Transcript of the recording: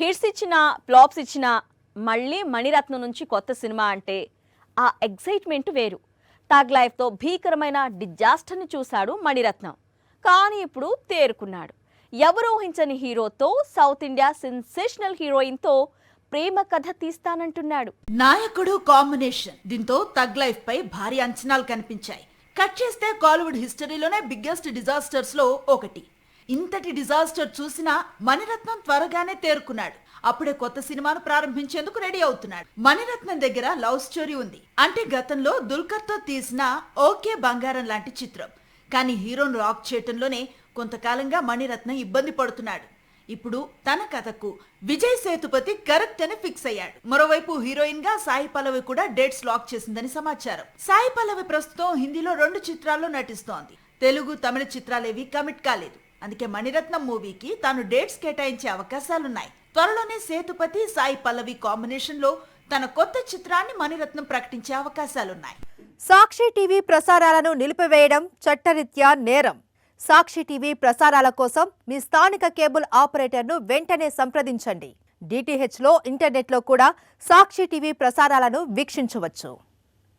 Hits ఇచ్చినా flops ఇచ్చినా మళ్ళీ మణిరత్నం నుంచి కొత్త సినిమా అంటే ఆ ఎగ్జైట్మెంట్ వేరు. థగ్ లైఫ్తో భీకరమైన డిజాస్టర్ని చూశాడు మణిరత్నం. కానీ ఇప్పుడు తేరుకున్నాడు. ఎవరు ఊహించని హీరోతో, సౌత్ ఇండియా సెన్సేషనల్ హీరోయిన్తో ప్రేమ కథ తీస్తానంటున్నాడు. నాయకుడు కాంబినేషన్ దీంతో థగ్ లైఫ్ పై భారీ అంచనాలు కనిపించాయి. కట్ చేస్తే కాలీవుడ్ హిస్టరీలోనే బిగ్గెస్ట్ డిజాస్టర్స్ లో ఒకటి. ఇంతటి డిజాస్టర్ చూసినా మణిరత్నం త్వరగానే తేరుకున్నాడు. అప్పుడే కొత్త సినిమాను ప్రారంభించేందుకు రెడీ అవుతున్నాడు. మణిరత్నం దగ్గర లవ్ స్టోరీ ఉంది. అంటే గతంలో దుల్కర్ తో తీసిన ఓకే బంగారం లాంటి చిత్రం. కానీ హీరోను రాక్ చేయటంలోనే కొంతకాలంగా మణిరత్నం ఇబ్బంది పడుతున్నాడు. ఇప్పుడు తన కథకు విజయ్ సేతుపతి కరెక్ట్ అని ఫిక్స్ అయ్యాడు. మరోవైపు హీరోయిన్ గా సాయి పల్లవి కూడా డేట్స్ లాక్ చేసిందని సమాచారం. సాయి పల్లవి ప్రస్తుతం హిందీలో 2 చిత్రాల్లో నటిస్తోంది. తెలుగు, తమిళ చిత్రాలేవి కమిట్ కాలేదు. అందుకే మణిరత్నం మూవీకి తాను డేట్స్ కేటాయించే అవకాశాలున్నాయి. త్వరలోనే సేతుపతి, సాయి పల్లవి కాంబినేషన్ లో తన కొత్త చిత్రాన్ని మణిరత్నం ప్రకటించే అవకాశాలున్నాయి. సాక్షి టీవీ ప్రసారాలను నిలిపివేయడం చట్టరీత్యా నేరం. సాక్షి టీవీ ప్రసారాల కోసం మీ స్థానిక కేబుల్ ఆపరేటర్ను వెంటనే సంప్రదించండి. DTHలో, ఇంటర్నెట్లో కూడా సాక్షి టీవీ ప్రసారాలను వీక్షించవచ్చు.